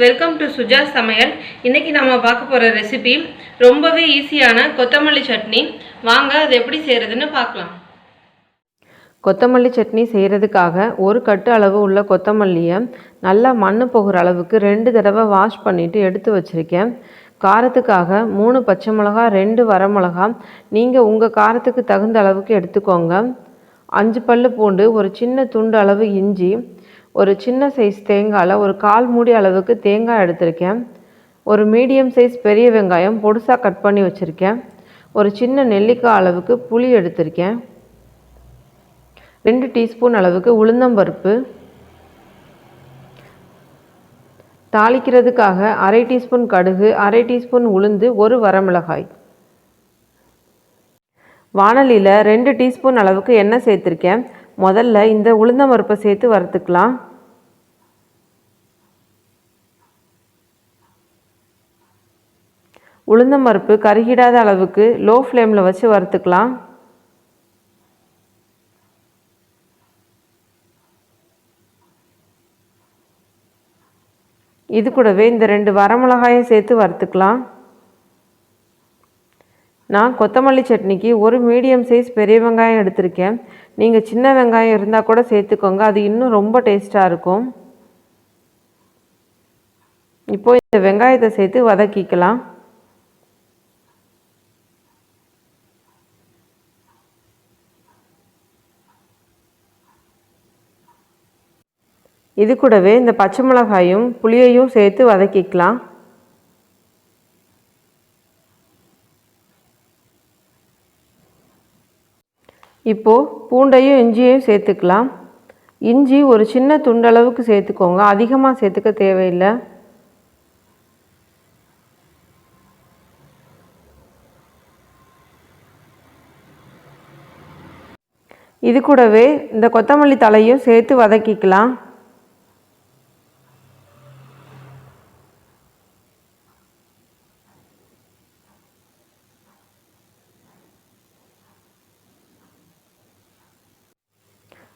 Welcome to Suja சமையல். இன்னைக்கு நம்ம பார்க்க போகிற ரெசிபி ரொம்பவே ஈஸியான கொத்தமல்லி சட்னி. வாங்க அது எப்படி செய்கிறதுன்னு பார்க்கலாம். கொத்தமல்லி சட்னி செய்கிறதுக்காக ஒரு கட்டு அளவு உள்ள கொத்தமல்லியை நல்லா மண் போகிற அளவுக்கு 2 தடவை வாஷ் பண்ணிவிட்டு எடுத்து வச்சுருக்கேன். காரத்துக்காக 3 பச்சை மிளகா, 2 வரமிளகா நீங்கள் உங்கள் காரத்துக்கு தகுந்த அளவுக்கு எடுத்துக்கோங்க. 5 பல்லு பூண்டு, ஒரு சின்ன துண்டு அளவு இஞ்சி, ஒரு சின்ன சைஸ் தேங்காயில் ஒரு 1/4 மூடி அளவுக்கு தேங்காய் எடுத்திருக்கேன். ஒரு மீடியம் சைஸ் பெரிய வெங்காயம் பொடுசாக கட் பண்ணி வச்சுருக்கேன். ஒரு சின்ன நெல்லிக்காய் அளவுக்கு புளி எடுத்திருக்கேன். 2 டீஸ்பூன் அளவுக்கு உளுந்தம்பருப்பு, தாளிக்கிறதுக்காக 1/2 டீஸ்பூன் கடுகு, 1/2 டீஸ்பூன் உளுந்து, ஒரு வரமிளகாய். வாணலியில் 2 டீஸ்பூன் அளவுக்கு எண்ணெய் சேர்த்துருக்கேன். முதல்ல இந்த உளுந்தம்பருப்பை சேர்த்து வறுத்துக்கலாம். உளுந்தம்பருப்பு கருகிடாத அளவுக்கு லோ ஃப்ளேமில் வச்சு வறுத்துக்கலாம். இது கூடவே இந்த 2 வரமிளகாயை சேர்த்து வறுத்துக்கலாம். நான் கொத்தமல்லி சட்னிக்கு ஒரு மீடியம் சைஸ் பெரிய வெங்காயம் எடுத்திருக்கேன். நீங்கள் சின்ன வெங்காயம் இருந்தால் கூட சேர்த்துக்கோங்க, அது இன்னும் ரொம்ப டேஸ்ட்டாக இருக்கும். இப்போது இந்த வெங்காயத்தை சேர்த்து வதக்கிக்கலாம். இது கூடவே இந்த பச்சை மிளகாயும் புளியையும் சேர்த்து வதக்கிக்கலாம். இப்போது பூண்டையும் இஞ்சியையும் சேர்த்துக்கலாம். இஞ்சி ஒரு சின்ன துண்டளவுக்கு சேர்த்துக்கோங்க, அதிகமாக சேர்த்துக்க தேவையில்லை. இது கூடவே இந்த கொத்தமல்லி தழையும் சேர்த்து வதக்கிக்கலாம்.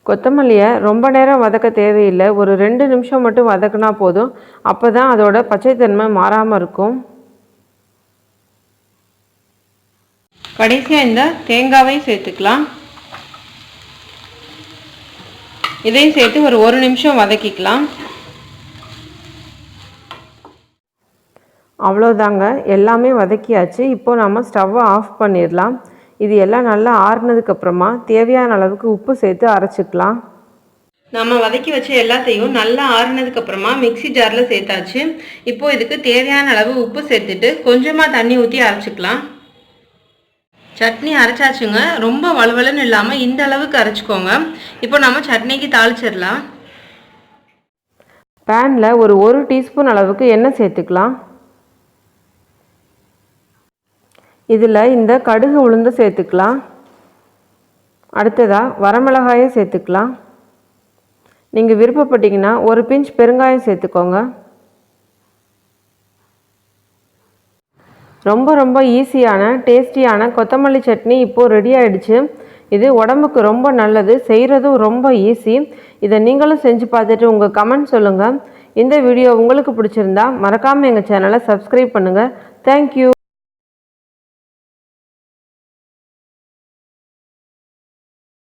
கொத்தமல்லியை ரொம்ப நேரம் வதக்க தேவையில்லை, ஒரு 2 நிமிஷம் மட்டும் வதக்குனா போதும். அப்போ தான் அதோட பச்சைத்தன்மை மாறாமல் இருக்கும். கடைசியாக இந்த தேங்காவையும் சேர்த்துக்கலாம். இதையும் சேர்த்து ஒரு 1 நிமிஷம் வதக்கிக்கலாம். அவ்வளோதாங்க, எல்லாமே வதக்கியாச்சு. இப்போது நம்ம ஸ்டவ்வை ஆஃப் பண்ணிடலாம். இது எல்லாம் நல்லா ஆறுனதுக்கப்புறமா தேவையான அளவுக்கு உப்பு சேர்த்து அரைச்சிக்கலாம். நம்ம வதக்கி வச்ச எல்லாத்தையும் நல்லா ஆறுனதுக்கப்புறமா மிக்சி ஜாரில் சேர்த்தாச்சு. இப்போது இதுக்கு தேவையான அளவு உப்பு சேர்த்துட்டு கொஞ்சமாக தண்ணி ஊற்றி அரைச்சிக்கலாம். சட்னி அரைச்சாச்சுங்க, ரொம்ப வலுவலுன்னு இல்லாமல் இந்த அளவுக்கு அரைச்சிக்கோங்க. இப்போ நம்ம சட்னிக்கு தாளிச்சிடலாம். பேனில் ஒரு 1 டீஸ்பூன் அளவுக்கு எண்ணெய் சேர்த்துக்கலாம். இதில் இந்த கடுகு உளுந்து சேர்த்துக்கலாம். அடுத்ததாக வரமிளகாயை சேர்த்துக்கலாம். நீங்கள் விருப்பப்பட்டீங்கன்னா ஒரு பிஞ்ச் பெருங்காயம் சேர்த்துக்கோங்க. ரொம்ப ஈஸியான டேஸ்டியான கொத்தமல்லி சட்னி இப்போது ரெடி ஆகிடுச்சு. இது உடம்புக்கு ரொம்ப நல்லது, செய்கிறதும் ரொம்ப ஈஸி. இதை நீங்களும் செஞ்சு பார்த்துட்டு உங்கள் கமெண்ட் சொல்லுங்கள். இந்த வீடியோ உங்களுக்கு பிடிச்சிருந்தா மறக்காமல் எங்கள் சேனலை சப்ஸ்கிரைப் பண்ணுங்கள். தேங்க்யூ.